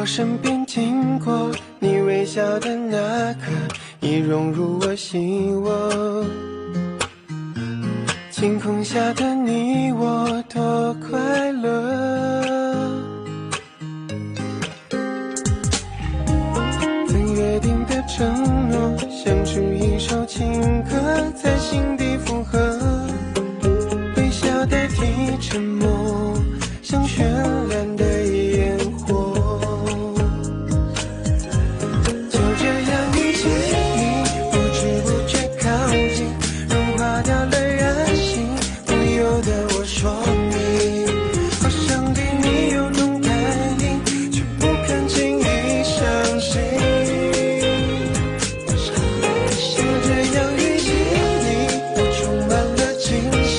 身边经过，你微笑的那刻，已融入我心窝。晴空下的你我多快乐，曾约定的承诺，像出一首情歌，在心底附和。微笑代替沉默，像绚烂的烟火。就这样遇见你，不知不觉靠近，融化掉了任性，不由得我说明，好想对你有种感应，却不敢轻易相信。就这样遇见你，我充满了惊喜，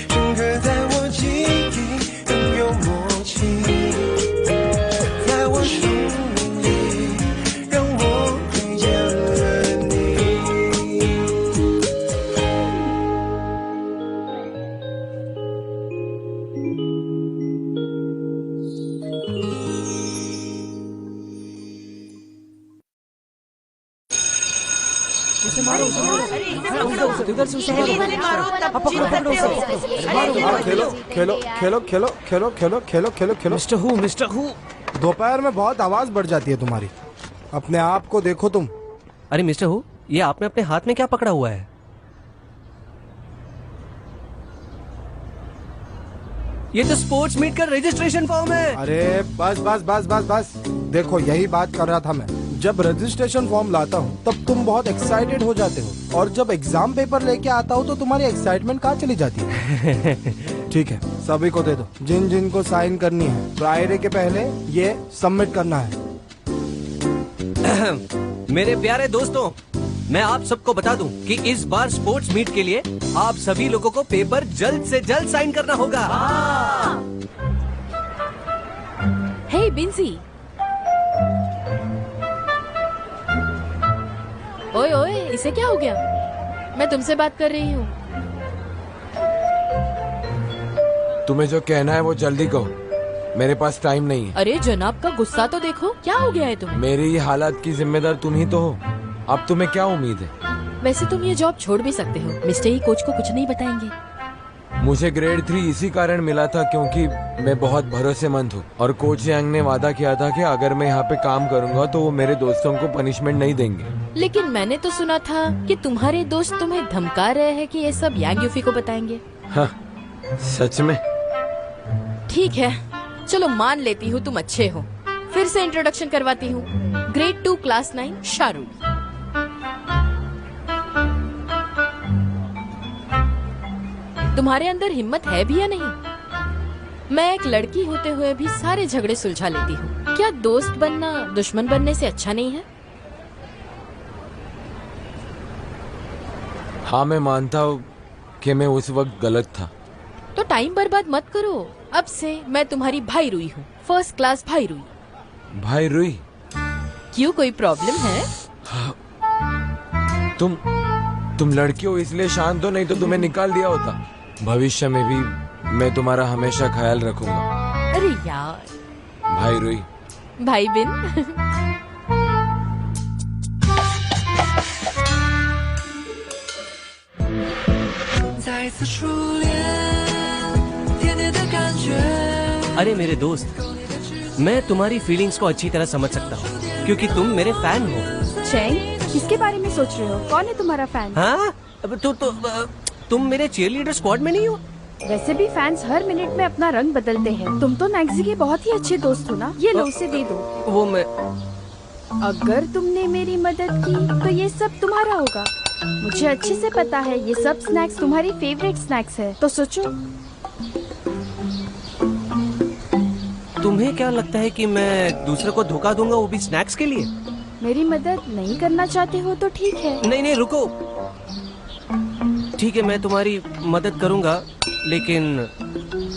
深刻在我记忆，更有默契，在我生命里，让我遇见了你。उसे मारो इधर से उसे खेलो खेलो खेलो खेलो खेलो खेलो खेलो खेलो खेलो। मिस्टर हु दोपहर में बहुत आवाज बढ़ जाती है तुम्हारी, अपने आप को देखो तुम। अरे मिस्टर हु, ये आपने अपने हाथ में क्या पकड़ा हुआ है? ये तो स्पोर्ट्स मीट का रजिस्ट्रेशन फॉर्म है। अरे बस बस बस बस बस, देखो यही बात कर रहा था मैं। जब रजिस्ट्रेशन फॉर्म लाता हूँ तब तुम बहुत एक्साइटेड हो जाते हो, और जब एग्जाम पेपर लेके आता हूँ तो तुम्हारी एक्साइटमेंट कहाँ चली जाती है? ठीक है, सभी को दे दो, जिन जिन को साइन करनी है। फ्राइडे के पहले ये सबमिट करना है। मेरे प्यारे दोस्तों, मैं आप सबको बता दूं कि इस बार स्पोर्ट्स मीट के लिए आप सभी लोगों को पेपर जल्द से जल्द साइन करना होगा। हे बिंसी, ओए ओए, इसे क्या हो गया? मैं तुमसे बात कर रही हूँ। तुम्हें जो कहना है वो जल्दी कहो, मेरे पास टाइम नहीं है। अरे जनाब का गुस्सा तो देखो, क्या हो गया है तुम्हें? मेरी ये हालात की जिम्मेदार तुम ही तो हो, अब तुम्हें क्या उम्मीद है? वैसे तुम ये जॉब छोड़ भी सकते हो, मिस्टर ही कोच को कुछ नहीं बताएंगे। मुझे ग्रेड 3 इसी कारण मिला था क्योंकि मैं बहुत भरोसेमंद हूँ, और कोच यांग ने वादा किया था कि अगर मैं यहाँ पे काम करूँगा तो वो मेरे दोस्तों को पनिशमेंट नहीं देंगे। लेकिन मैंने तो सुना था कि तुम्हारे दोस्त तुम्हें धमका रहे हैं कि ये सब यांग यूफी को बताएंगे। हाँ, सच में? ठीक है, चलो मान लेती हूँ तुम अच्छे हो। फिर से इंट्रोडक्शन करवाती हूँ। Grade 2 class 9 Shahrukh. तुम्हारे अंदर हिम्मत है भी या नहीं? मैं एक लड़की होते हुए भी सारे झगड़े सुलझा लेती हूँ। क्या दोस्त बनना दुश्मन बनने से अच्छा नहीं है? हाँ, मैं मानता हूँ कि मैं उस वक्त गलत था। तो टाइम बर्बाद मत करो। अब से मैं तुम्हारी भाई रुई हूँ, फर्स्ट क्लास भाई रुई। भाई रुई? क्यों, कोई प्रॉब्लम है? तुम लड़की हो इसलिए शांत हो, नहीं तो तुम्हें निकाल दिया होता। भविष्य में भी मैं तुम्हारा हमेशा ख्याल रखूंगा। अरे यार। भाई रुई। भाई बिन। अरे मेरे दोस्त, मैं तुम्हारी फीलिंग्स को अच्छी तरह समझ सकता हूँ क्योंकि तुम मेरे फैन हो। चैंग, किसके बारे में सोच रहे हो? कौन है तुम्हारा फैन? हाँ, तुम मेरे चीयरलीडर स्क्वाड में नहीं हो? वैसे भी फैंस हर मिनट में अपना रंग बदलते हैं। तुम तो नैक्सी के बहुत ही अच्छे दोस्त हो ना। ये लो, उसे दे दो। वो मैं अगर तुमने मेरी मदद की तो ये सब तुम्हारा होगा। मुझे अच्छे से पता है ये सब स्नैक्स तुम्हारी फेवरेट स्नैक्स है, तो सोचो। तुम्हें क्या लगता है कि मैं दूसरे को धोखा दूंगा, वो भी स्नैक्स के लिए? मेरी मदद नहीं करना चाहते हो तो ठीक है। नहीं रुको। ठीक है, मैं तुम्हारी मदद करूंगा, लेकिन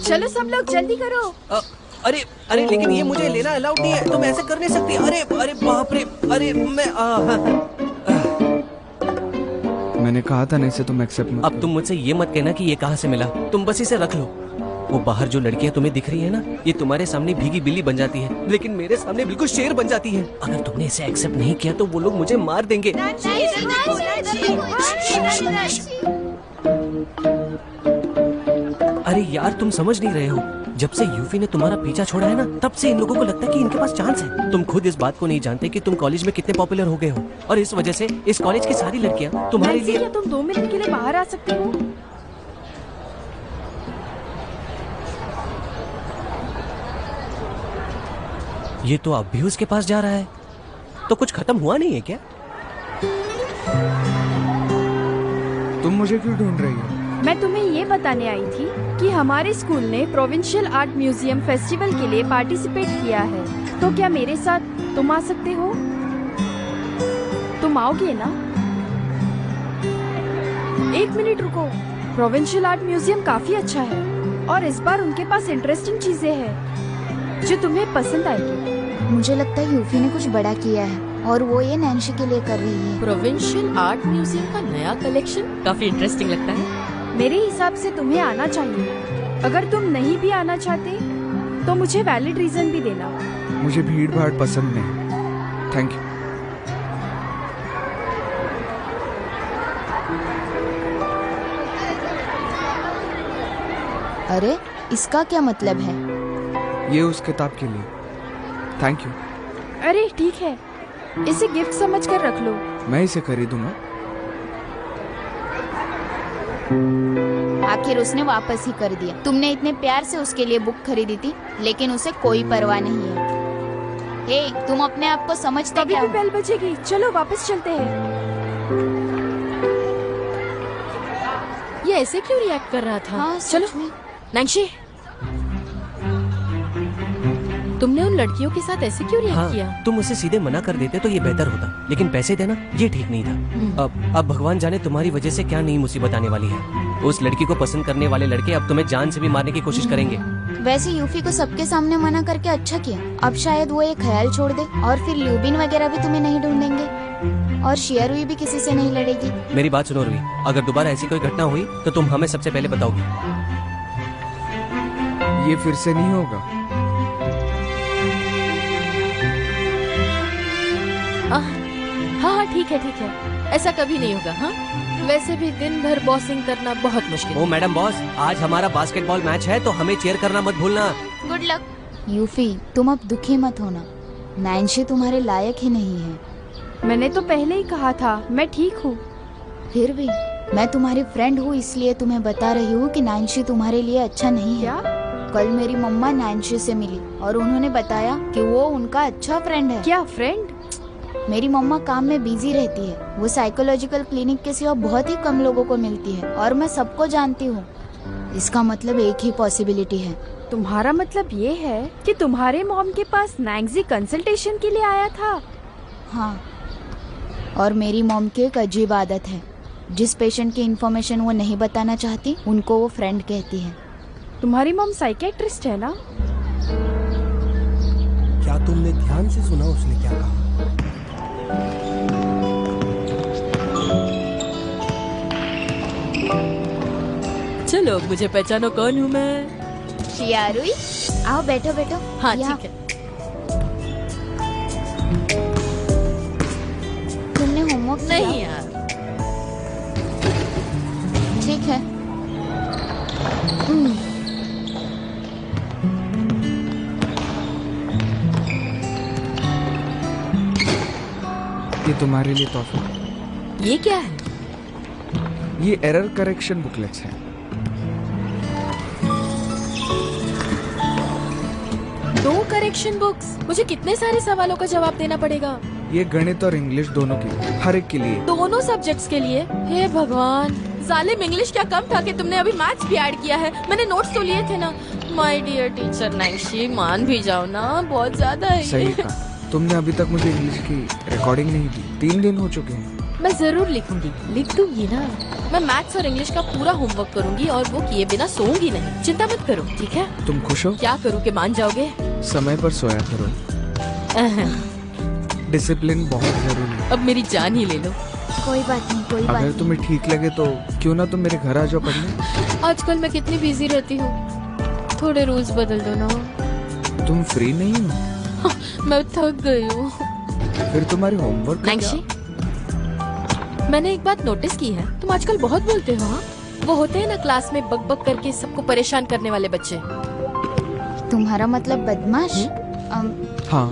चलो सब लोग जल्दी करो। अरे लेकिन ये मुझे लेना अलाउड नहीं है, तुम ऐसे कर नहीं सकती। अरे बाप रे, अरे मैंने कहा था नहीं से तुम एक्सेप्ट मत। अब तुम मुझसे ये मत कहना कि ये कहाँ से मिला, तुम बस इसे रख लो। वो बाहर जो लड़कियां तुम्हें दिख रही है ना, ये तुम्हारे सामने भीगी बिल्ली बन जाती है, लेकिन मेरे सामने बिल्कुल शेर बन जाती है। अगर तुमने इसे एक्सेप्ट नहीं किया तो वो लोग मुझे मार देंगे। अरे यार, तुम समझ नहीं रहे हो। जब से यूफी ने तुम्हारा पीछा छोड़ा है ना, तब से इन लोगों को लगता है कि इनके पास चांस है। तुम खुद इस बात को नहीं जानते कि तुम कॉलेज में कितने पॉपुलर हो गए हो, और इस वजह से इस कॉलेज की सारी लड़कियां तुम्हारे लिए। क्या तुम 2 मिनट के लिए बाहर आ सकते हो? ये तो अब भी उसके पास जा रहा है, तो कुछ खत्म हुआ नहीं है क्या? तुम मुझे क्यों ढूंढ रही हो? मैं तुम्हें ये बताने आई थी कि हमारे स्कूल ने प्रोविंशियल आर्ट म्यूजियम फेस्टिवल के लिए पार्टिसिपेट किया है, तो क्या मेरे साथ तुम आ सकते हो? तुम आओगे ना? 1 मिनट रुको। प्रोविंशियल आर्ट म्यूजियम काफी अच्छा है और इस बार उनके पास इंटरेस्टिंग चीजें हैं जो तुम्हें पसंद आएगी। मुझे लगता है यूफी ने कुछ बड़ा किया है और वो ये नैन्सी के लिए कर रही है। प्रोविंशियल आर्ट म्यूजियम का नया कलेक्शन काफी इंटरेस्टिंग लगता है। मेरे हिसाब से तुम्हें आना चाहिए। अगर तुम नहीं भी आना चाहते तो मुझे वैलिड रीजन भी देना। मुझे भीड़ भाड़ पसंद नहीं। Thank you. अरे इसका क्या मतलब है? ये उस किताब के लिए। Thank you. अरे ठीक है, इसे गिफ्ट समझकर रख लो। मैं इसे खरीदूंगा। आखिर उसने वापस ही कर दिया। तुमने इतने प्यार से उसके लिए बुक खरीदी थी, लेकिन उसे कोई परवाह नहीं है। हे, तुम अपने आप को समझते अभी क्या भी हो? बेल बजेगी, चलो वापस चलते हैं। ये ऐसे क्यों रिएक्ट कर रहा था? हाँ, चलो सच में। नैन्सी, तुमने उन लड़कियों के साथ ऐसे क्यों रिएक्ट किया? तुम उसे सीधे मना कर देते तो ये बेहतर होता, लेकिन पैसे देना ये ठीक नहीं था। अब भगवान जाने तुम्हारी वजह से क्या नई मुसीबत आने वाली है। उस लड़की को पसंद करने वाले लड़के अब तुम्हें जान से भी मारने की कोशिश करेंगे। वैसे यूफी को सबके सामने मना करके अच्छा किया। अब शायद वो ये ख्याल छोड़ दे और फिर ल्यूबिन वगैरह भी तुम्हें नहीं ढूंढेंगे और शियरुई भी किसी से नहीं लड़ेगी। मेरी बात सुनो रुई, अगर दोबारा ऐसी कोई घटना हुई तो तुम हमें सबसे पहले बताओगी। ये फिर से नहीं होगा। हाँ, ठीक है, ऐसा कभी नहीं होगा। हाँ, वैसे भी दिन भर बॉसिंग करना बहुत मुश्किल है। ओ मैडम बॉस, आज हमारा बास्केटबॉल मैच है तो हमें चेयर करना मत भूलना। Good luck. यूफी, तुम अब दुखी मत होना। नैन्सी तुम्हारे लायक ही नहीं है। मैंने तो पहले ही कहा था, मैं ठीक हूँ। फिर भी मैं तुम्हारी फ्रेंड हूँ, इसलिए तुम्हें बता रही हूँ कि नैन्सी तुम्हारे लिए अच्छा नहीं है। क्या? कल मेरी मम्मा नैन्सी से मिली और उन्होंने बताया कि वो उनका अच्छा फ्रेंड है। क्या फ्रेंड? मेरी मम्मा काम में बिजी रहती है। वो साइकोलॉजिकल क्लिनिक के सिवा बहुत ही कम लोगों को मिलती है और मैं सबको जानती हूँ। इसका मतलब एक ही पॉसिबिलिटी है। तुम्हारा मतलब ये है कि तुम्हारे मॉम के पास नैन्सी कंसल्टेशन के लिए आया था? हाँ, और मेरी मॉम की एक अजीब आदत है। जिस पेशेंट की इन्फॉर्मेशन वो नहीं बताना चाहती, उनको वो फ्रेंड कहती है। तुम्हारी मॉम साइकेट्रिस्ट है ना? क्या तुमने ध्यान से सुना उसने क्या कहा? चलो, मुझे पहचानो कौन हूँ मैं। शियारुई, आओ बैठो बैठो। हाँ, यहाँ। ठीक है। तुमने होमवर्क नहीं यार, ठीक है। ये तुम्हारे लिए तोहफा। ये क्या है? ये एरर करेक्शन बुकलेट्स हैं। 2 करेक्शन बुक्स। मुझे कितने सारे सवालों का जवाब देना पड़ेगा? ये गणित और इंग्लिश दोनों के लिए, हर एक के लिए। दोनों सब्जेक्ट्स के लिए? हे भगवान, जालिम, इंग्लिश क्या कम था कि तुमने अभी मैथ्स भी ऐड किया है। मैंने नोट्स तो लिए थे ना। माय डियर टीचर नैन्सी, मान भी जाओ ना, बहुत ज्यादा है ये। सही कहा। तुमने अभी तक मुझे इंग्लिश की रिकॉर्डिंग नहीं दी। 3 दिन हो चुके हैं। मैं जरूर लिखूंगी, लिख दूंगी ना। मैं मैथ्स और इंग्लिश का पूरा होमवर्क करूंगी और वो किए बिना सोऊंगी नहीं। चिंता मत करो, ठीक है? तुम खुश हो? क्या करूँ कि मान जाओगे? समय पर सोया करो। डिसिप्लिन बहुत जरूरी है। अब मेरी जान ही ले लो। कोई बात नहीं, कोई बात अगर नहीं। तुम्हें ठीक लगे तो क्यों ना तुम मेरे घर आ जाओ पढ़ने। आजकल मैं कितनी बिजी रहती हूँ। थोड़े रूल्स बदल दो ना। तुम फ्री नहीं हो? मैं थक गई हूँ। फिर तुम्हारे होमवर्क का नैंशी, मैंने एक बात नोटिस की है, तुम आजकल बहुत बोलते हो। हाँ, वो होते हैं ना क्लास में बक बक करके सबको परेशान करने वाले बच्चे। तुम्हारा मतलब बदमाश? क्या? हाँ,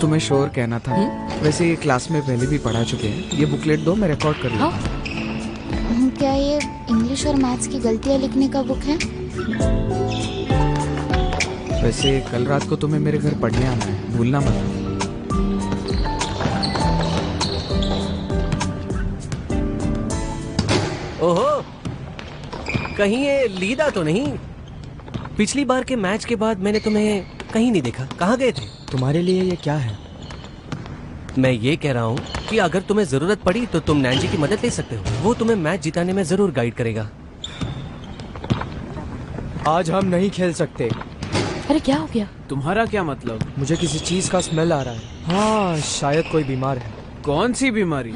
तुम्हें शोर कहना था। वैसे ये क्लास में पहले भी पढ़ा चुके हैं। ये बुकलेट दो, मैं रिकॉर्ड कर लूँ। क्या ये इंग्लिश और मैथ्स की गलतियाँ लिखने का बुक है? वैसे कल रात को तुम्हें मेरे घर पढ़ने आना है, भूलना मत। ओहो, कहीं ये लीदा तो नहीं? पिछली बार के मैच के बाद मैंने तुम्हें कहीं नहीं देखा। कहाँ गए थे? तुम्हारे लिए ये क्या है? मैं ये कह रहा हूँ कि अगर तुम्हें जरूरत पड़ी तो तुम नैंजी की मदद ले सकते हो। वो तुम्हें मैच जिताने में जरूर गाइड करेगा। आज हम नहीं खेल सकते। अरे क्या हो गया? तुम्हारा क्या मतलब? मुझे किसी चीज का स्मेल आ रहा है। हाँ, शायद कोई बीमार है। कौन सी बीमारी?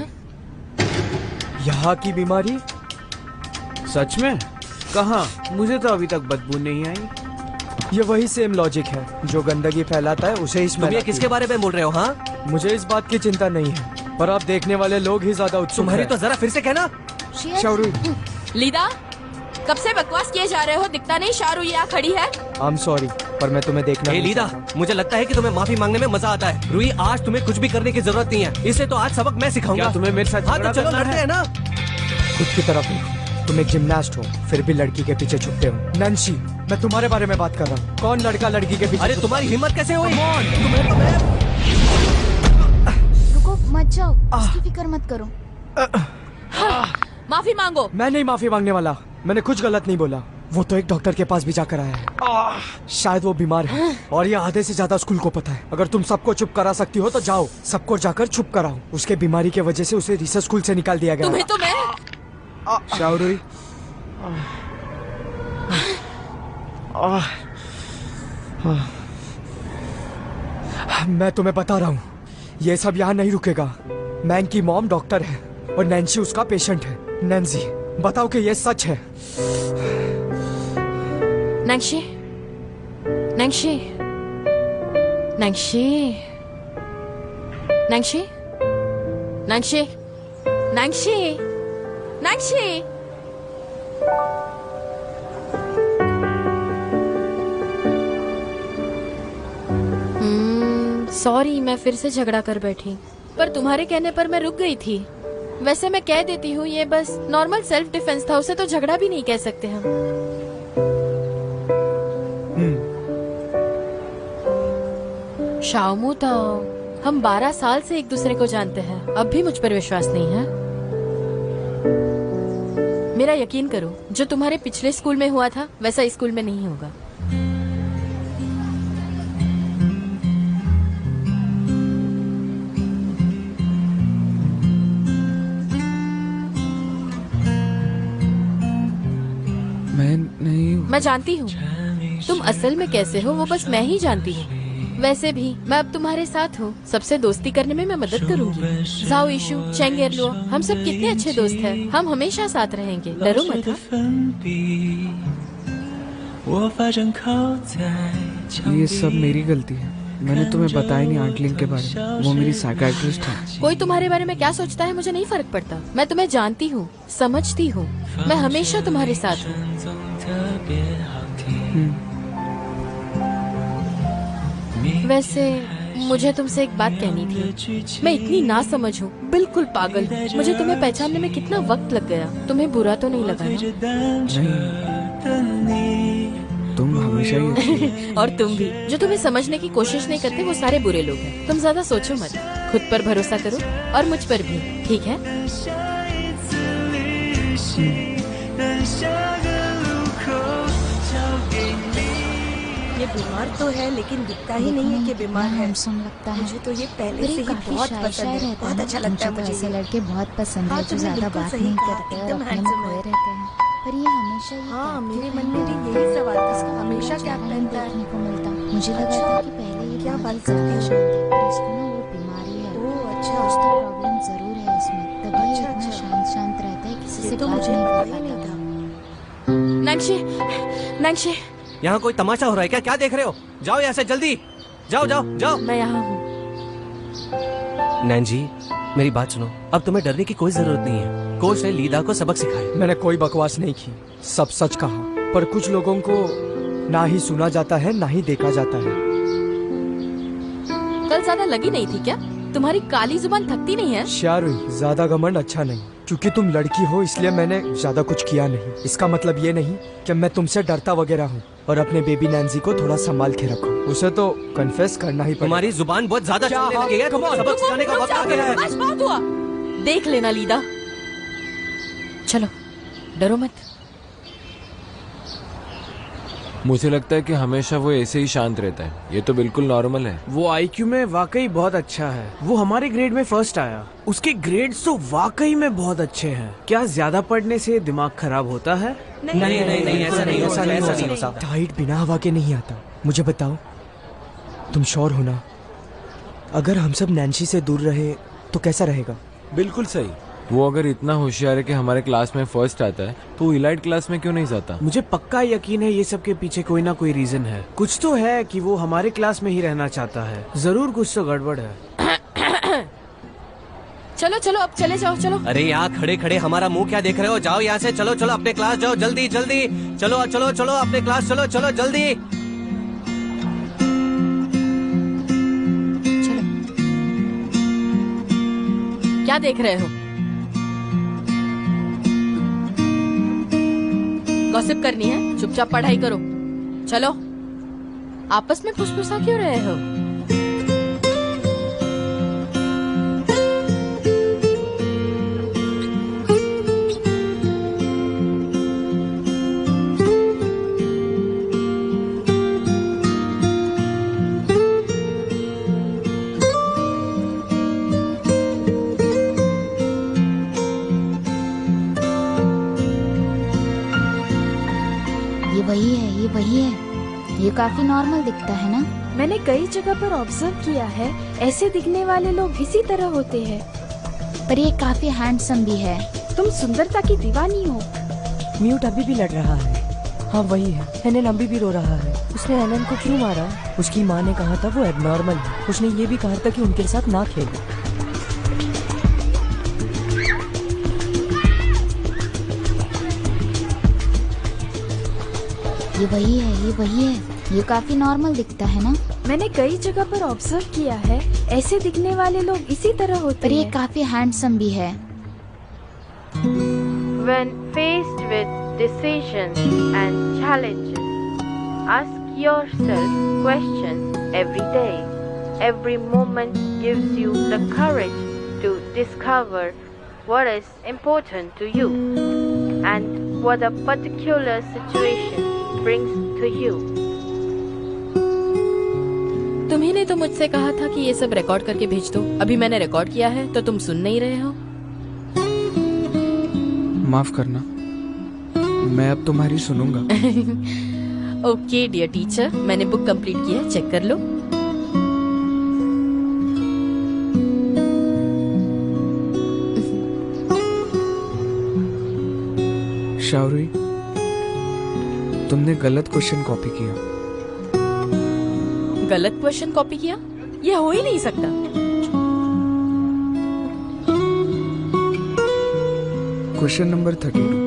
यहाँ की बीमारी? सच में? कहाँ? मुझे तो अभी तक बदबू नहीं आई। ये वही सेम लॉजिक है, जो गंदगी फैलाता है उसे ही स्मेल तुम ये आती किसके है। बारे में बोल रहे हो? हाँ, मुझे इस बात की चिंता नहीं है, पर आप देखने वाले लोग ही ज्यादा उत्सुक तुम्हारी हैं। तो जरा फिर से कहना। शाहरू, लीदा, कब से बकवास किए जा रहे हो? दिखता नहीं शारू यहाँ खड़ी है। आई एम सॉरी, पर मैं तुम्हें देखना ए नहीं लीदा, चाहता। मुझे लगता है कि तुम्हें माफी मांगने में मजा आता है। रूही, आज तुम्हें कुछ भी करने की जरूरत नहीं है, इसलिए तो आज सबक मैं सिखाऊंगा। क्या तुम्हें मेरे साथ हाँ झगड़ा तो चलो करना लड़ते है? हैं ना। खुद की तरफ देखो। तुम एक जिमनास्ट हो, फिर भी लड़की के पीछे छुपते हो। नंशी, मैं तुम्हारे बारे में बात कर रहा हूँ। कौन लड़का लड़की के पीछे अरे छुपता तुम्हारी है? हिम्मत कैसे हुई? तुम्हें तो मैं रुको मत जाओ, उसकी फिक्र मत करो। माफी मांगो। मैं नहीं माफी मांगने वाला। मैंने कुछ गलत नहीं बोला। वो तो एक डॉक्टर के पास भी जाकर आया है। शायद वो बीमार है और ये आधे से ज्यादा स्कूल को पता है। अगर तुम सबको चुप करा सकती हो तो जाओ, सबको जाकर चुप कराओ। उसके बीमारी की वजह से उसे रिसर्च स्कूल से निकाल दिया गया। तुम्हें तो मैं शाहरूई, मैं तुम्हें बता रहा हूँ, ये सब यहाँ नहीं रुकेगा। मैंग की मॉम डॉक्टर है और नैन्सी उसका पेशेंट है। नैन्सी, बताओ कि ये सच है। नैंशी, नैंशी, नैंशी, नैंशी, नैंशी, नैंशी, नैंशी। सॉरी, मैं फिर से झगड़ा कर बैठी, पर तुम्हारे कहने पर मैं रुक गई थी। वैसे मैं कह देती हूँ, ये बस नॉर्मल सेल्फ डिफेंस था, उसे तो झगड़ा भी नहीं कह सकते हम। शाओमू तो हम 12 साल से एक दूसरे को जानते हैं, अब भी मुझ पर विश्वास नहीं है? मेरा यकीन करो, जो तुम्हारे पिछले स्कूल में हुआ था वैसा इस स्कूल में नहीं होगा। मैं नहीं हूँ। मैं जानती हूँ तुम असल में कैसे हो, वो बस मैं ही जानती हूँ। वैसे भी मैं अब तुम्हारे साथ हूँ, सबसे दोस्ती करने में मैं मदद करूँगी। झाओ इशू, चेंग एरलो, हम सब कितने अच्छे दोस्त हैं। हम हमेशा साथ रहेंगे, डरो मत। ये सब मेरी गलती है। मैंने तुम्हें बताया नहीं आंट लिंग के बारे में। वो मेरी साइकियाट्रिस्ट है। कोई तुम्हारे बारे में क्या सोचता है मुझे नहीं फर्क पड़ता। मैं तुम्हें जानती हूँ, समझती हूँ। मैं हमेशा तुम्हारे साथ हूँ। वैसे मुझे तुमसे एक बात कहनी थी। मैं इतनी ना समझ हूँ, बिल्कुल पागल हूँ। मुझे तुम्हें पहचानने में कितना वक्त लग गया। तुम्हें बुरा तो नहीं लगा नहीं, तुम हमेशा ही अच्छी हो। और तुम भी। जो तुम्हें समझने की कोशिश नहीं करते वो सारे बुरे लोग हैं। तुम ज्यादा सोचो मत, खुद पर भरोसा करो और मुझ पर भी, ठीक है? ये बीमार तो है लेकिन दिखता ही नहीं है कि बीमार है। हैंडसम लगता है। मुझे तो ये पहले पर से ये ही काफी बहुत शाय पसंद है, बहुत अच्छा लगता है मुझे तो मुझे ऐसे ये। लड़के बहुत पसंद हाँ, है जो तुमने ज्यादा बिल्कुल बात सही नहीं कहा, करते और एकदम अपने में handsome खोए है। रहते हैं। पर ये हमेशा ही हाँ, कहते मेरे हैं मन में भी कि यही सवाल था। इसका हमेशा क्या चेहरा पहनता है? देखने को मिलता। मुझे लगा अच्छा, था कि पहले ये क्या बीमारी बात करती है? ज्यादा शांत है, पर इसको ना वो बीमारी है। ओह, अच्छा। कुछ तो प्रॉब्लम जरूर है इसमें, तभी ये अच्छा, इतना अच्छा। शांत शांत रहता है, किसी ये से तो बात मुझे नहीं पता कर ही नहीं पाता। था। नैंशी, नैंशी, यहाँ कोई तमाशा हो रहा है क्या? क्या देख रहे हो? जाओ यहाँ से जल्दी, जाओ जाओ जाओ। मैं यहाँ हूँ। नैन जी, मेरी बात सुनो, अब तुम्हें डरने की कोई जरूरत नहीं है। कोच ने लीदा को सबक सिखाया। मैंने कोई बकवास नहीं की, सब सच कहा। पर कुछ लोगों को ना ही सुना जाता है ना ही देखा जाता है। कल ज्यादा लगी नहीं थी क्या? तुम्हारी काली जुबान थकती नहीं है? शारुई, ज्यादा घमंड अच्छा नहीं। क्योंकि तुम लड़की हो इसलिए मैंने ज्यादा कुछ किया नहीं। इसका मतलब ये नहीं कि मैं तुमसे डरता वगैरह हूँ। और अपने बेबी नैन्सी को थोड़ा संभाल के रखो, उसे तो कन्फेस करना ही पड़ेगा। तुम्हारी जुबान बहुत ज्यादा चलने लगी है। तुम्हें सबक सिखाने का वक्त आ गया है। बस बहुत हुआ। देख लेना लीदा, चलो डरो मत। मुझे लगता है कि हमेशा वो ऐसे ही शांत रहता है। ये तो बिल्कुल नॉर्मल है। वो आईक्यू में वाकई बहुत अच्छा है। वो हमारे ग्रेड में फर्स्ट आया। उसके ग्रेड्स तो वाकई में बहुत अच्छे हैं। क्या ज्यादा पढ़ने से दिमाग खराब होता है? नहीं नहीं नहीं, ऐसा नहीं हो सकता। टाइट बिना हवा के नहीं आता। मुझे बताओ, तुम श्योर हो ना? अगर हम सब नैन्सी से दूर रहे तो कैसा रहेगा? बिल्कुल सही। वो अगर इतना होशियार है कि हमारे क्लास में फर्स्ट आता है तो वो इलाइट क्लास में क्यों नहीं जाता? मुझे मुझे पक्का यकीन है ये सब के पीछे कोई ना कोई रीजन है। कुछ तो है कि वो हमारे क्लास में ही रहना चाहता है। जरूर कुछ तो गड़बड़ है। चलो चलो अब चले जाओ, चलो। अरे यहाँ खड़े खड़े हमारा मुंह क्या देख रहे हो? जाओ यहाँ से, चलो चलो अपने क्लास जाओ, जल्दी जल्दी चलो चलो चलो अपने क्लास चलो चलो जल्दी। चलो, क्या देख रहे हो? गॉसिप करनी है? चुपचाप पढ़ाई करो। चलो, आपस में फुसफुसा क्यों रहे हो? ये वही है। ये काफी नॉर्मल दिखता है ना? मैंने कई जगह पर ऑब्जर्व किया है, ऐसे दिखने वाले लोग इसी तरह होते हैं। पर ये काफी हैंडसम भी है। तुम सुंदरता की दीवानी हो। म्यूट अभी भी लड़ रहा है। हाँ वही है। हेनन अभी भी रो रहा है। उसने हेनन को क्यों मारा? उसकी माँ ने कहा था वो एबनॉर्मल है। उसने ये भी कहा था कि उनके साथ ना खेले। ये वही है। ये काफी नॉर्मल दिखता है ना? मैंने कई जगह पर ऑब्जर्व किया है, ऐसे दिखने वाले लोग इसी तरह होते पर ये हैं। काफी हैंडसम भी है। When faced with decisions and challenges, ask yourself questions every day. Every moment gives you the courage to discover what is important to you and what a particular situation brings to you. तुम्ही ने तो मुझसे कहा था कि ये सब record करके भेज दो। अभी मैंने रिकॉर्ड किया है तो तुम सुन नहीं रहे हो। माफ करना, मैं अब तुम्हारी सुनूंगा। ओके डियर टीचर, मैंने बुक कंप्लीट की है, चेक कर लो। शावरी, तुमने गलत क्वेश्चन कॉपी किया। गलत क्वेश्चन कॉपी किया? ये हो ही नहीं सकता। Question number 32।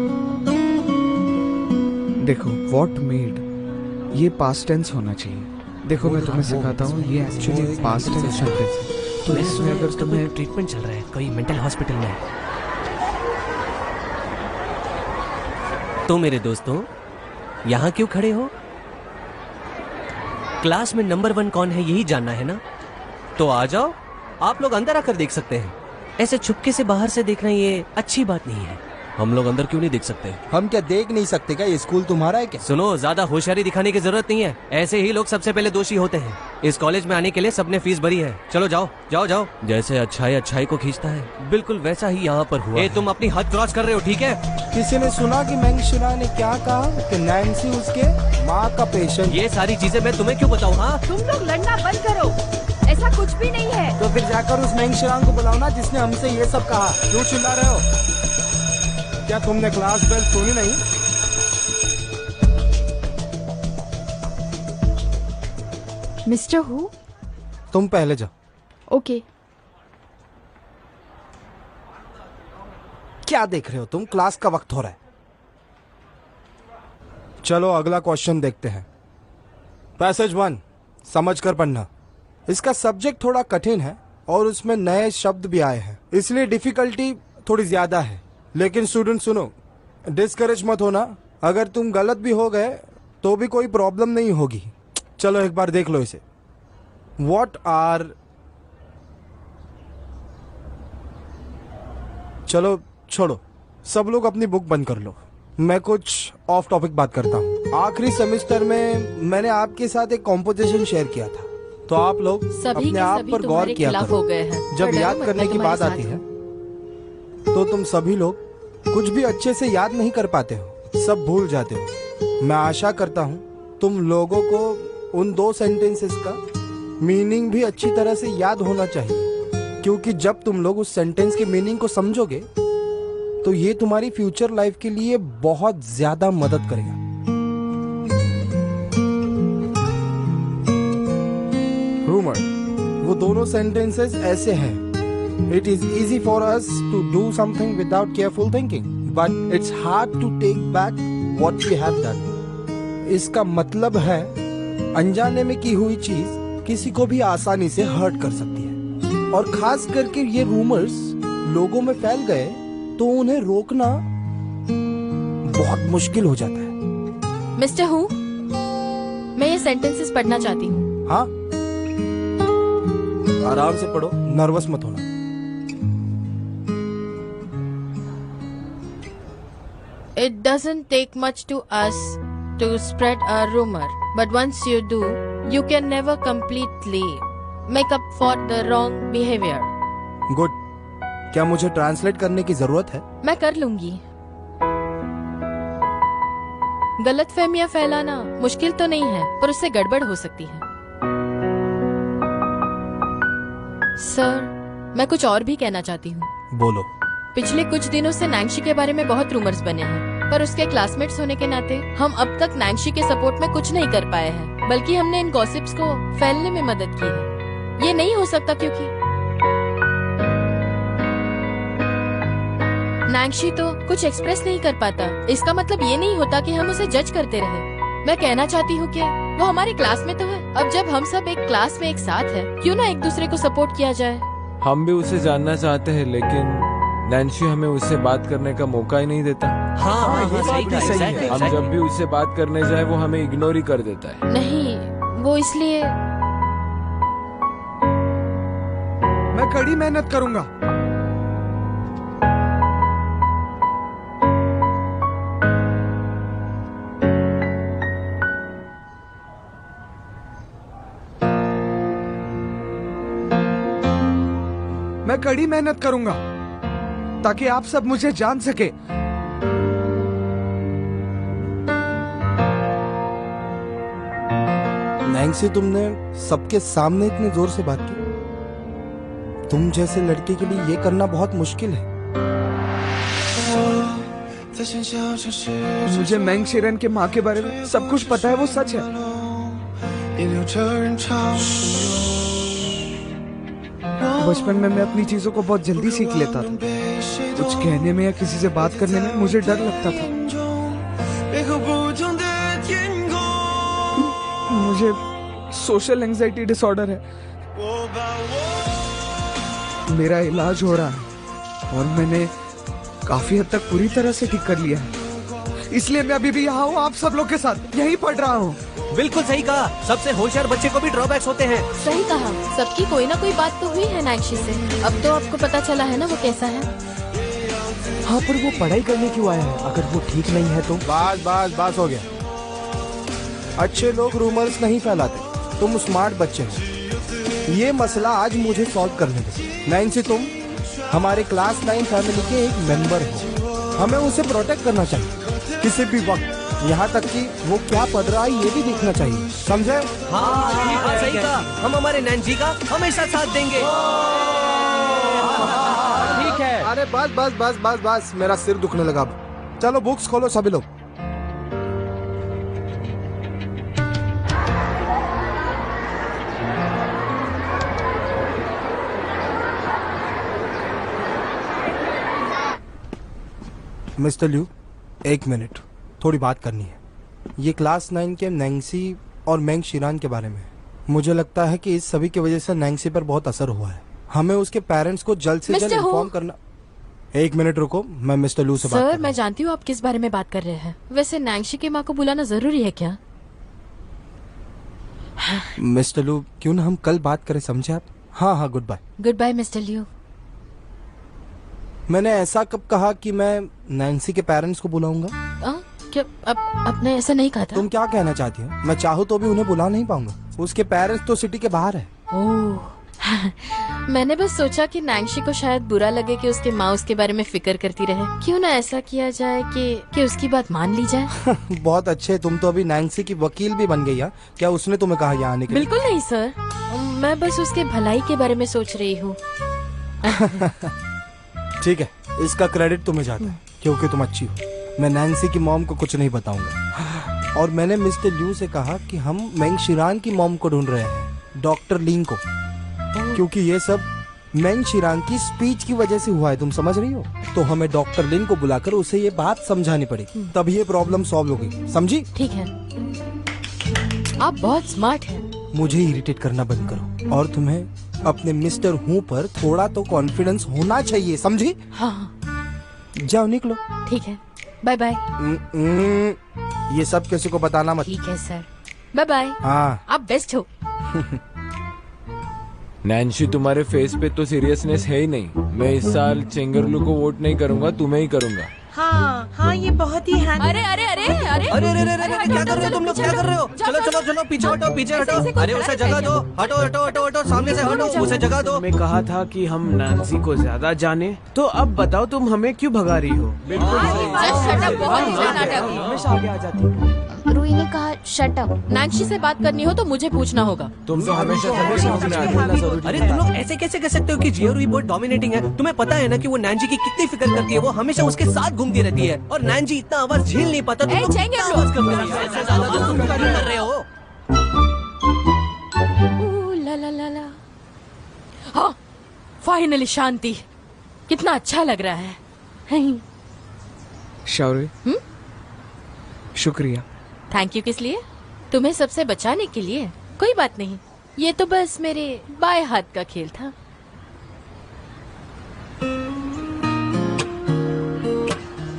देखो, व्हाट मेड, ये पास्ट टेंस होना चाहिए। देखो मैं तुम्हें सिखाता हूँ, ये एक्चुअली पास्ट टेंस सेंटेंस है। तो इसमें अगर तुम्हें ट्रीटमेंट चल रहा है कोई मेंटल हॉस्पिटल में। तो मेरे दोस्तों, यहाँ क्यों खड़े हो? क्लास में नंबर 1 कौन है यही जानना है ना? तो आ जाओ, आप लोग अंदर आकर देख सकते हैं। ऐसे छुपके से बाहर से देखना ये अच्छी बात नहीं है। हम लोग अंदर क्यों नहीं देख सकते? हम क्या देख नहीं सकते क्या? ये स्कूल तुम्हारा है क्या? सुनो, ज्यादा होशियारी दिखाने की जरूरत नहीं है। ऐसे ही लोग सबसे पहले दोषी होते हैं। इस कॉलेज में आने के लिए सबने फीस भरी है। चलो जाओ जाओ जाओ। जैसे अच्छाई को खींचता है, बिल्कुल वैसा ही यहाँ पर हुआ। तुम अपनी हद क्रॉस कर रहे हो, ठीक है? किसी ने सुना कि मैंगशुरा ने क्या कहा कि नैन्सी उसके माँ का पेशेंट? ये सारी चीजें मैं तुम्हें क्यों बताऊँ? हाँ, तुम लोग लड़ना बंद करो, ऐसा कुछ भी नहीं है। तो फिर जाकर उस मैंगशुरा को बुलाओ ना जिसने हमसे ये सब कहा। क्यों चिल्ला रहे हो? क्या तुमने क्लास बेल सुनी नहीं? Mister who? तुम पहले जाओ। ओके। क्या देख रहे हो तुम? क्लास का वक्त हो रहा है। चलो अगला क्वेश्चन देखते हैं। पैसेज 1 समझ कर पढ़ना। इसका सब्जेक्ट थोड़ा कठिन है और उसमें नए शब्द भी आए हैं, इसलिए डिफिकल्टी थोड़ी ज्यादा है। लेकिन स्टूडेंट सुनो, डिस्करेज मत होना। अगर तुम गलत भी हो गए तो भी कोई प्रॉब्लम नहीं होगी। चलो एक बार देख लो इसे। व्हाट आर, चलो छोड़ो, सब लोग अपनी बुक बंद कर लो। मैं कुछ ऑफ टॉपिक बात करता हूँ। आखिरी सेमेस्टर में मैंने आपके साथ एक कॉम्पोजिशन शेयर किया था, तो आप लोग सभी अपने आप पर गौर किया हो गए करो। हैं। जब याद करने की बात आती है तो तुम सभी लोग कुछ भी अच्छे से याद नहीं कर पाते हो, सब भूल जाते हो। मैं आशा करता हूँ तुम लोगों को उन 2 सेंटेंसेस का मीनिंग भी अच्छी तरह से याद होना चाहिए, क्योंकि जब तुम लोग उस सेंटेंस के मीनिंग को समझोगे तो ये तुम्हारी फ्यूचर लाइफ के लिए बहुत ज्यादा मदद करेगा। रूमर, वो दोनों सेंटेंसेस ऐसे हैं। It is easy for us to do something without careful thinking, but it's hard to take back what we have done. इसका मतलब है अनजाने में की हुई चीज किसी को भी आसानी से हर्ट कर सकती है, और खास करके ये रूमर्स लोगों में फैल गए तो उन्हें रोकना बहुत मुश्किल हो जाता है। मिस्टर हु, मैं ये सेंटेंसेस पढ़ना चाहती हूँ। हाँ, आराम से पढ़ो, नर्वस मत होना। It doesn't take much to us to spread a rumor, but once you do, you can never completely make up for the wrong behavior. Good. क्या मुझे ट्रांसलेट करने की जरूरत है? मैं कर लूंगी। गलतफहमियां फैलाना मुश्किल तो नहीं है, पर उससे गड़बड़ हो सकती है। सर, मैं कुछ और भी कहना चाहती हूँ। बोलो। पिछले कुछ दिनों से नैंशी के बारे में बहुत रूमर्स बने हैं, पर उसके क्लासमेट्स होने के नाते हम अब तक नैंशी के सपोर्ट में कुछ नहीं कर पाए हैं, बल्कि हमने इन गॉसिप्स को फैलने में मदद की है। ये नहीं हो सकता क्योंकि नैंशी तो कुछ एक्सप्रेस नहीं कर पाता। इसका मतलब ये नहीं होता कि हम उसे जज करते रहे। मैं कहना चाहती हूँ कि वो हमारे क्लास में तो है। अब जब हम सब एक क्लास में एक साथ है, क्यों ना एक दूसरे को सपोर्ट किया जाए। हम भी उसे जानना चाहते हैं, लेकिन नैंशी हमें उससे बात करने का मौका ही नहीं देता। हाँ, ये बात भी सही है। हम जब भी उससे बात करने जाए वो हमें इग्नोर ही कर देता है। नहीं, वो इसलिए। मैं कड़ी मेहनत करूंगा। मैं कड़ी मेहनत करूंगा ताकि आप सब मुझे जान सके। नैंसी, तुमने सबके सामने इतने जोर से बात की। तुम जैसे लड़के के लिए ये करना बहुत मुश्किल है। मुझे मैंग शिरन के माँ के बारे में सब कुछ पता है, वो सच है। बचपन में मैं अपनी चीजों को बहुत जल्दी सीख लेता था। कुछ कहने में या किसी से बात करने में मुझे डर लगता था। मुझे सोशल एंजाइटी डिसऑर्डर है। मेरा इलाज हो रहा है और मैंने काफी हद तक पूरी तरह से ठीक कर लिया है। इसलिए मैं अभी भी यहाँ हूँ, आप सब लोग के साथ यहीं पढ़ रहा हूँ। बिल्कुल सही कहा। सबसे होशियार बच्चे को भी ड्रॉबैक्स होते हैं। सही कहा। सबकी कोई ना कोई बात तो हुई है नैंशी से। अब तो आपको पता चला है ना वो कैसा है। हाँ, पर वो पढ़ाई करने क्यों आया है? अगर वो ठीक नहीं है तो। बस हो गया। अच्छे लोग रूमर्स नहीं फैलाते। तुम स्मार्ट बच्चे हो। ये मसला आज मुझे सॉल्व करने दो। नैंसी, तुम हमारे क्लास 9 फैमिली के एक मेंबर हो। हमें उसे प्रोटेक्ट करना चाहिए किसी भी वक्त। यहाँ तक कि वो क्या पढ़ रहा है ये भी देखना चाहिए, समझे? हाँ, सही कहा। हम हमारे नैंसी का हमेशा साथ देंगे। ठीक है। अरे बस, मेरा सिर दुखने लगा। चलो बुक्स खोलो सभी लोग। मिस्टर ल्यू, 1 मिनट, थोड़ी बात करनी है। ये क्लास 9 के नैंसी और मेंग शिरान के बारे में। मुझे लगता है कि इस सभी की वजह से नैंसी पर बहुत असर हुआ है। हमें उसके पेरेंट्स को जल्द से जल्द इन्फॉर्म करना। 1 मिनट रुको, मैं मिस्टर लू से बात सर, मैं जानती हूँ आप किस बारे में बात कर रहे हैं। वैसे नैंसी की माँ को बुलाना जरूरी है क्या? मिस्टर लू, क्यों ना हम कल बात करें, समझे आप? हाँ, good bye. Good bye mister Leo. मैंने ऐसा कब कहा कि मैं नैंसी के पेरेंट्स को बुलाऊंगा? क्या आपने ऐसा नहीं कहा था? तुम क्या कहना चाहती हो? मैं चाहूँ तो भी उन्हें बुला नहीं पाऊंगा। उसके पेरेंट्स तो सिटी के बाहर है। ओह, मैंने बस सोचा कि नैंसी को शायद बुरा लगे कि उसके माँ उसके बारे में फिक्र करती रहे। क्यों ना ऐसा किया जाए कि उसकी बात मान ली जाए। बहुत अच्छे, तुम तो अभी नैंसी की वकील भी बन गई है। क्या उसने तुम्हें कहा यहाँ आने के लिए? बिल्कुल नहीं सर, मैं बस उसके भलाई के बारे में सोच रही हूँ। ठीक है, इसका क्रेडिट तुम्हें जाता है क्योंकि तुम अच्छी हो। मैं नैंसी की मॉम को कुछ नहीं बताऊंगा। और मैंने मिस्टर ल्यू से कहा कि हम मेंग शिरान की मॉम को ढूंढ रहे हैं, डॉक्टर लिंग को, क्योंकि ये सब मेंग शिरान की स्पीच की वजह से हुआ है, तुम समझ रही हो? तो हमें डॉक्टर लिंग को बुलाकर उसे ये बात समझानी पड़ेगी, तभी ये प्रॉब्लम सॉल्व होगी, समझी? ठीक है, आप बहुत स्मार्ट हैं। मुझे इरिटेट करना बंद करो और तुम्हें अपने मिस्टर हूँ पर थोड़ा तो कॉन्फिडेंस होना चाहिए, समझी? हाँ। जाओ निकलो। ठीक है, बाय बाय। ये सब किसी को बताना मत। ठीक है सर, बाय बाय। हाँ, आप बेस्ट हो। नैंसी, तुम्हारे फेस पे तो सीरियसनेस है ही नहीं। मैं इस साल चेंगरलू को वोट नहीं करूंगा, तुम्हें ही करूंगा। हाँ, ये बहुत ही है। अरे क्या कर रहे हो तुम लोग? क्या कर रहे हो? चलो पीछे हटो। अरे उसे जगह दो। हटो, सामने से हटो, उसे जगह दो। मैं कहा था कि हम नैंसी को ज्यादा जाने, तो अब बताओ तुम हमें क्यों भगा रही हो? हमेशा आगे आ जाती है। रूही ने कहा शट अप। नैंसी से बात करनी हो तो मुझे पूछना होगा। तुम तो हमेशा अरे तुम लोग ऐसे कैसे कह सकते हो कि जियो रूही बहुत डोमिनेटिंग है? तुम्हें पता है ना कि वो नैंसी की कितनी फिक्र करती है। वो हमेशा उसके साथ घूमती रहती है और नैंसी इतना आवाज झेल नहीं पाता। तुम लोग कितना आवाज कम कर रहे हो? ला। हाँ, फाइनली शांति। कितना अच्छा लग रहा है। शौर्य, शुक्रिया। थैंक यू किस लिए? तुम्हें सबसे बचाने के लिए। कोई बात नहीं, ये तो बस मेरे बाएं हाथ का खेल था।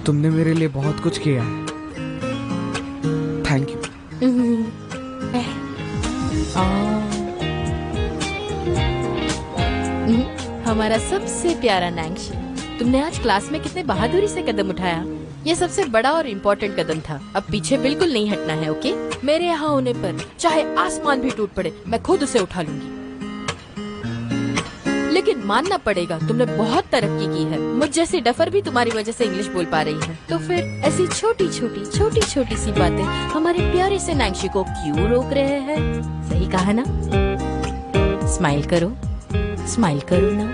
तुमने मेरे लिए बहुत कुछ किया है, थैंक यू। हमारा सबसे प्यारा नैंसी, तुमने आज क्लास में कितने बहादुरी से कदम उठाया। ये सबसे बड़ा और इम्पोर्टेंट कदम था। अब पीछे बिल्कुल नहीं हटना है, ओके? मेरे यहाँ होने पर चाहे आसमान भी टूट पड़े, मैं खुद उसे उठा लूंगी। लेकिन मानना पड़ेगा, तुमने बहुत तरक्की की है। मुझ जैसी डफर भी तुम्हारी वजह से इंग्लिश बोल पा रही है। तो फिर ऐसी छोटी छोटी सी बातें हमारे प्यारे से नैंसी को क्यों रोक रहे हैं? सही कहा ना? स्माइल करो ना।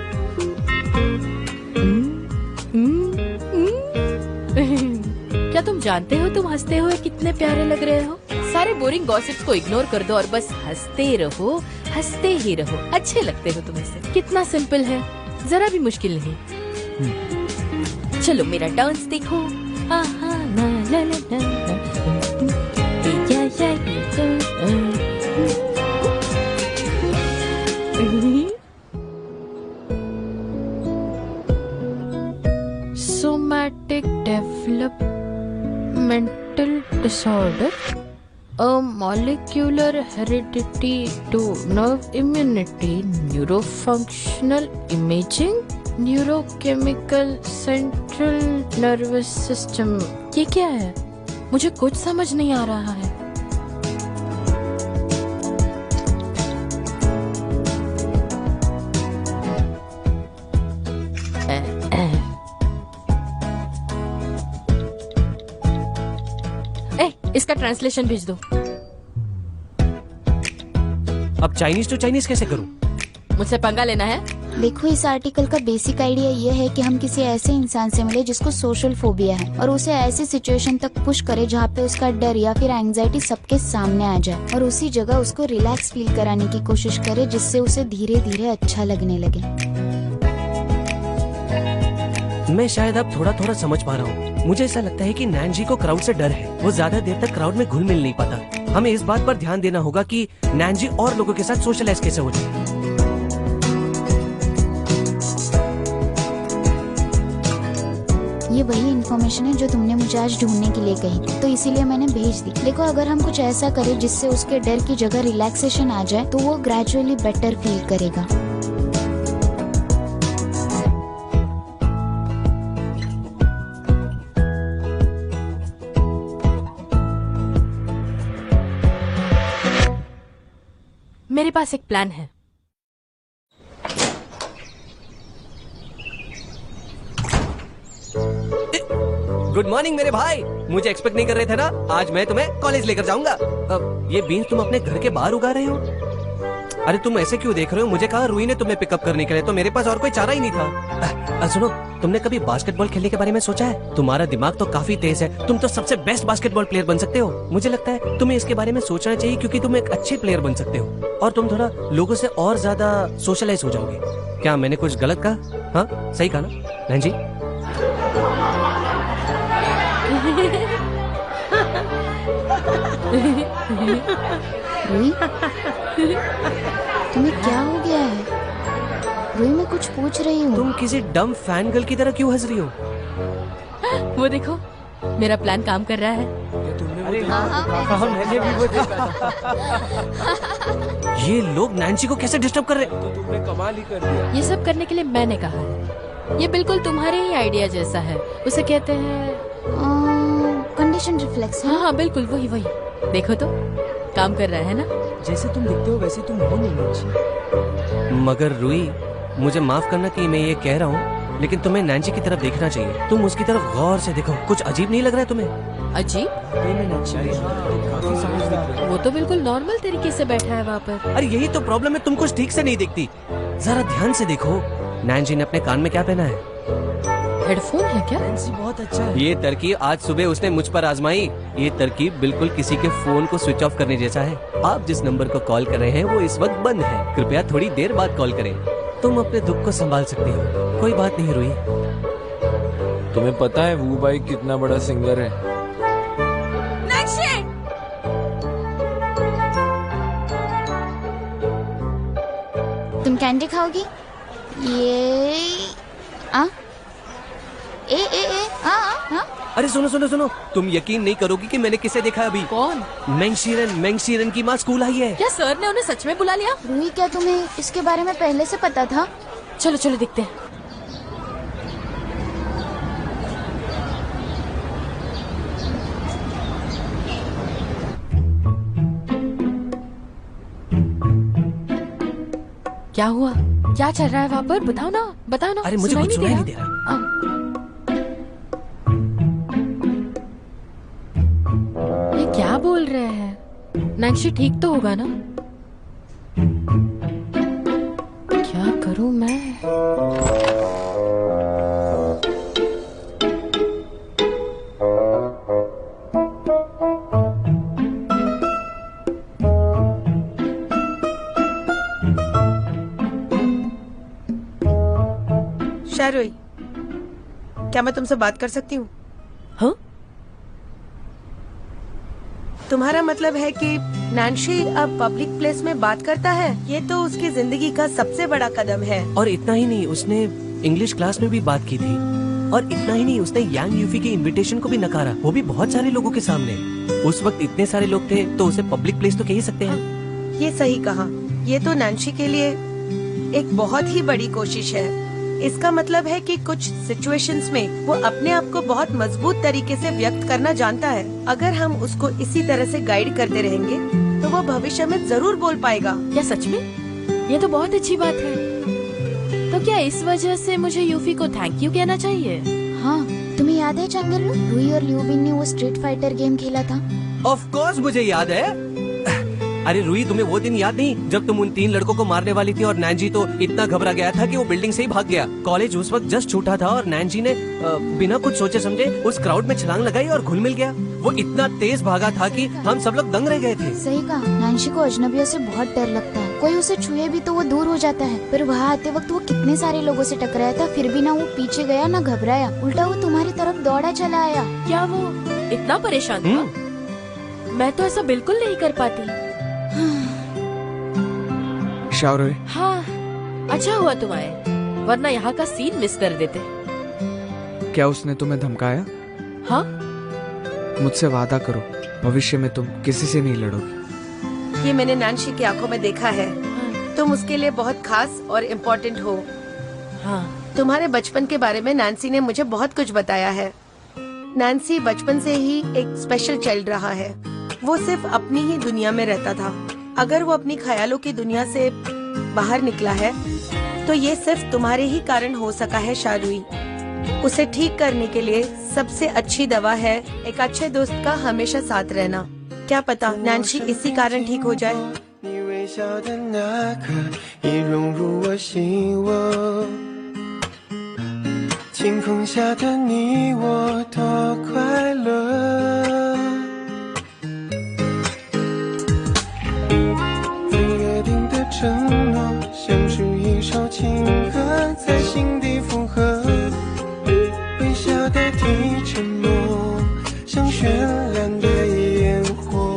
क्या तुम जानते हो तुम हंसते हुए कितने प्यारे लग रहे हो? सारे बोरिंग गॉसिप्स को इग्नोर कर दो और बस हंसते ही रहो। अच्छे लगते हो तुम ऐसे। कितना सिंपल है, जरा भी मुश्किल नहीं। चलो मेरा डांस देखो। Somatic developmental disorder, a molecular heredity to nerve immunity, neurofunctional imaging, neurochemical central nervous system। ये क्या है? मुझे कुछ समझ नहीं आ रहा है। इसका ट्रांसलेशन भेज दो। अब चाइनीज टू चाइनीज कैसे करूं? मुझसे पंगा लेना है? देखो, इस आर्टिकल का बेसिक आइडिया ये है कि हम किसी ऐसे इंसान से मिले जिसको सोशल फोबिया है और उसे ऐसी सिचुएशन तक पुश करे जहाँ पे उसका डर या फिर एंजाइटी सबके सामने आ जाए और उसी जगह उसको रिलैक्स फील कराने की कोशिश करे, जिससे उसे धीरे धीरे अच्छा लगने लगे। मैं शायद अब थोड़ा थोड़ा समझ पा रहा हूँ। मुझे ऐसा लगता है कि नैन्जी को क्राउड से डर है। वो ज्यादा देर तक क्राउड में घुल मिल नहीं पाता। हमें इस बात पर ध्यान देना होगा कि नैन्जी और लोगों के साथ सोशलाइज कैसे हो जाए। ये वही इन्फॉर्मेशन है जो तुमने मुझे आज ढूंढने के लिए कही थी, तो इसीलिए मैंने भेज दी। देखो, अगर हम कुछ ऐसा करें जिससे उसके डर की जगह रिलैक्सेशन आ जाए तो वो ग्रेजुअली बेटर फील करेगा। मेरे पास एक प्लान है। गुड मॉर्निंग मेरे भाई। मुझे एक्सपेक्ट नहीं कर रहे थे ना? आज मैं तुम्हें कॉलेज लेकर जाऊंगा। ये बीन्स तुम अपने घर के बाहर उगा रहे हो? अरे तुम ऐसे क्यों देख रहे हो? मुझे कहा रूही ने तुम्हें पिकअप करने के लिए, तो मेरे पास और कोई चारा ही नहीं था। सुनो, तुमने कभी बास्केटबॉल खेलने के बारे में सोचा है? तुम्हारा दिमाग तो काफी तेज है। तुम तो सबसे बेस्ट बास्केटबॉल प्लेयर बन सकते हो। मुझे लगता है तुम्हें इसके बारे में सोचना चाहिए, क्योंकि तुम एक अच्छे प्लेयर बन सकते हो और तुम थोड़ा लोगों से और ज्यादा सोशलाइज हो जाओगे। क्या मैंने कुछ गलत कहा? हाँ, सही कहा ना बहन जी? रूही, तुम्हें क्या हो गया है? रूही, मैं कुछ पूछ रही हूँ। तुम किसी डम फैन गर्ल की तरह क्यों हंस रही हो? वो देखो, मेरा प्लान काम कर रहा है। मैंने भी वो देखा। ये लोग नैन्सी को कैसे डिस्टर्ब कर रहे? तो तुमने कमाल ही कर दिया। ये सब करने के लिए मैंने कहा है। ये बिल्कुल तुम्हारे ही आइडिया जैसा है। उसे कहते हैं कंडीशन रिफ्लेक्स। हाँ हाँ, बिल्कुल वही वही। देखो तो, काम कर रहा है ना? जैसे तुम दिखते हो वैसे तुम हो नहीं। मगर रूही, मुझे माफ करना कि मैं ये कह रहा हूँ, लेकिन तुम्हें नैन्सी की तरफ देखना चाहिए। तुम उसकी तरफ गौर से देखो। कुछ अजीब नहीं लग रहा है तुम्हें? अजीब? वो तो बिल्कुल नॉर्मल तरीके से बैठा है वहाँ पर। अरे यही तो प्रॉब्लम है, तुम कुछ ठीक से नहीं दिखती। जरा ध्यान से देखो, नैन्सी ने अपने कान में क्या पहना है? हेडफोन है क्या? बहुत अच्छा है। ये तरकीब आज सुबह उसने मुझ पर आजमाई। ये तरकीब बिल्कुल किसी के फोन को स्विच ऑफ करने जैसा है। आप जिस नंबर को कॉल कर रहे हैं वो इस वक्त बंद है। कृपया थोड़ी देर बाद कॉल करें। तुम अपने दुख को संभाल सकती हो, कोई बात नहीं रूही। तुम्हें पता है वो भाई कितना बड़ा सिंगर है? तुम कैंडी खाओगी? ये आ? हाँ। अरे सुनो सुनो सुनो, तुम यकीन नहीं करोगी कि मैंने किसे देखा अभी। कौन? मेंगशीरन की माँ स्कूल आई है। क्या सर ने उन्हें सच में बुला लिया? रूही, क्या तुम्हें इसके बारे में पहले से पता था? चलो चलो देखते हैं। क्या हुआ? क्या चल रहा है वहाँ पर? बताओ ना। अरे मुझे कुछ सुनाई नहीं दे रहा। ये क्या बोल रहे हैं? नैन्सी ठीक तो होगा ना? क्या करूं मैं? शारोई, क्या मैं तुमसे बात कर सकती हूँ? हाँ? तुम्हारा मतलब है कि नैन्सी अब पब्लिक प्लेस में बात करता है? ये तो उसकी जिंदगी का सबसे बड़ा कदम है। और इतना ही नहीं, उसने इंग्लिश क्लास में भी बात की थी। और इतना ही नहीं, उसने यांग यूफी की इनविटेशन को भी नकारा, वो भी बहुत सारे लोगों के सामने। उस वक्त इतने सारे लोग थे तो उसे पब्लिक प्लेस तो कह ही सकते हैं। ये सही कहा। ये तो नैन्सी के लिए एक बहुत ही बड़ी कोशिश है। इसका मतलब है कि कुछ सिचुएशंस में वो अपने आप को बहुत मजबूत तरीके से व्यक्त करना जानता है। अगर हम उसको इसी तरह से गाइड करते रहेंगे तो वो भविष्य में जरूर बोल पाएगा। क्या सच में? ये तो बहुत अच्छी बात है। तो क्या इस वजह से मुझे यूफी को थैंक यू कहना चाहिए? हाँ, तुम्हें याद है चंगेलू, रूही और ल्यूबिन ने वो स्ट्रीट फाइटर गेम खेला था? ऑफ कोर्स मुझे याद है। अरे रूही, तुम्हें वो दिन याद नहीं जब तुम उन 3 लड़कों को मारने वाली थी और नैन्जी तो इतना घबरा गया था कि वो बिल्डिंग से ही भाग गया। कॉलेज उस वक्त जस्ट छूटा था और नैन्जी ने बिना कुछ सोचे समझे उस क्राउड में छलांग लगाई और घुल मिल गया। वो इतना तेज भागा था कि हम सब लोग दंग रह गए थे। सही कहा, नैन्सी को अजनबियों से बहुत डर लगता है। कोई उसे छुए भी तो वो दूर हो जाता है, पर वहाँ आते वक्त वो कितने सारे लोगों से टकराया था, फिर भी ना वो पीछे गया ना घबराया, उल्टा वो तुम्हारी तरफ दौड़ा चला आया। क्या वो इतना परेशान था? मैं तो ऐसा बिल्कुल नहीं कर पाती। शाओरुई, हाँ, अच्छा हुआ तुम आए, वरना यहाँ का सीन मिस कर देते। क्या उसने तुम्हें धमकाया? हाँ? मुझसे वादा करो, भविष्य में तुम किसी से नहीं लड़ोगी। ये मैंने नैन्सी की आंखों में देखा है। तुम उसके लिए बहुत खास और इम्पोर्टेंट हो। हाँ। तुम्हारे बचपन के बारे में नैन्सी ने मुझे बहुत कुछ बताया है। नैन्सी बचपन से ही एक स्पेशल चाइल्ड रहा है। वो सिर्फ अपनी ही दुनिया में रहता था। अगर वो अपनी ख्यालों की दुनिया से बाहर निकला है तो ये सिर्फ तुम्हारे ही कारण हो सका है शारुई। उसे ठीक करने के लिए सबसे अच्छी दवा है एक अच्छे दोस्त का हमेशा साथ रहना। क्या पता नैन्सी इसी कारण ठीक हो जाए। 你微笑的那刻已融入我心窝，晴空下的你我多快乐，曾约定的承诺像是一首情歌在心底附和，微笑代替沉默，像绚烂的烟火。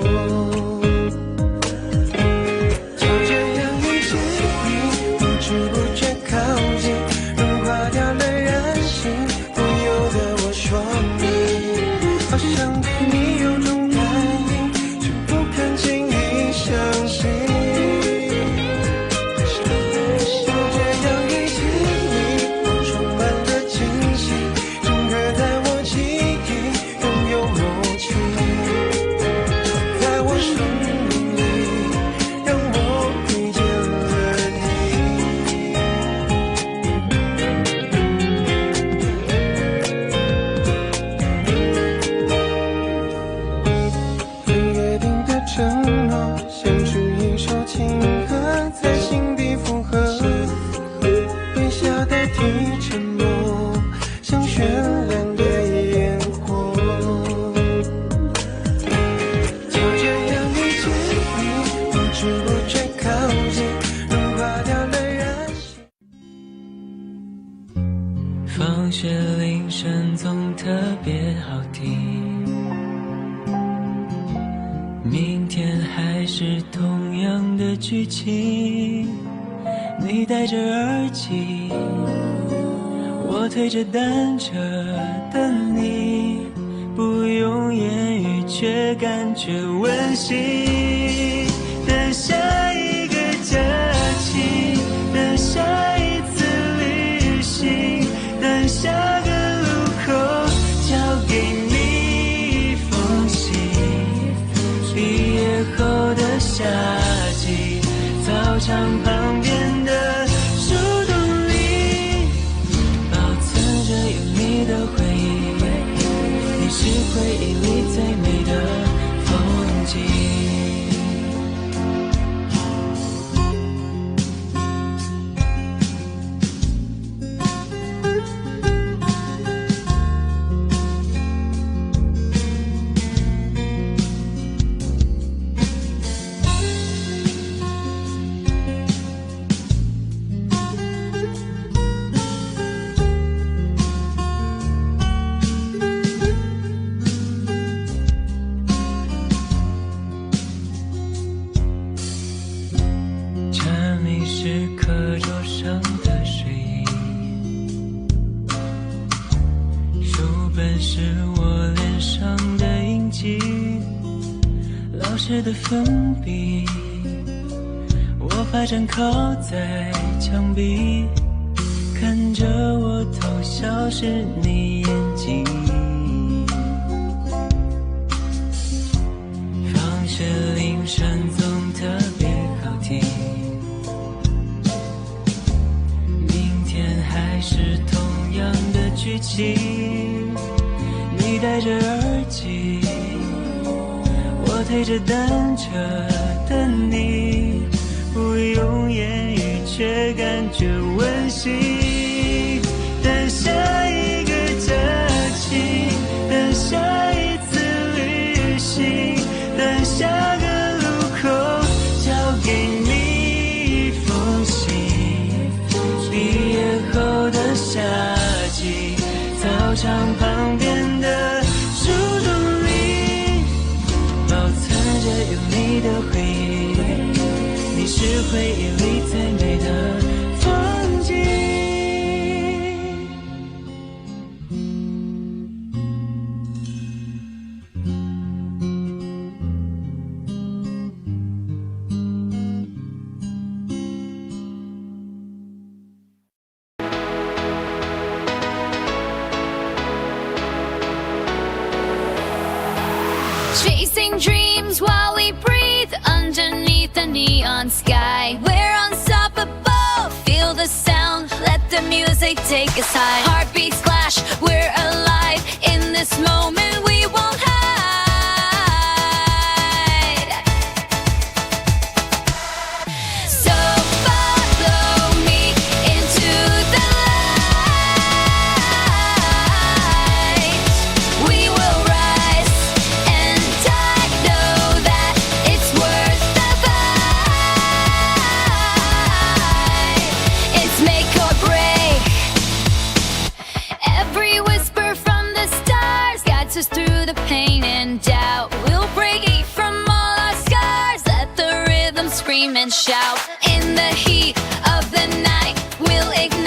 放学铃声总特别好听，明天还是同样的剧情。你戴着耳机，我推着单车等你，不用言语却感觉温馨。等下一个假期，等下一次旅行，等下个路口交给你一封信。毕业后的夏季，操场旁边的树洞里，保存着有你的回忆，你是回忆里最美的风景。 的粉笔，我拍张靠在墙壁，看着我偷笑是你眼睛。放学铃声总特别好听，明天还是同样的剧情。你戴着耳机。 我推着单车等你，不用言语却感觉温馨。等下一个假期，等下一次旅行，等下个路口交给你你是回忆里最美的风景。Chasing dreams while we breathe underneath the neon sky. We're unstoppable, feel the sound, let the music take us high. Heartbeats clash, we're alive, in this moment we won't hide. So follow me into the light. We will rise and I know that it's worth the fight. It's make or break. Every whisper from the stars guides us through the pain and doubt. We'll break from all our scars, let the rhythm scream and shout. In the heat of the night, we'll ignite.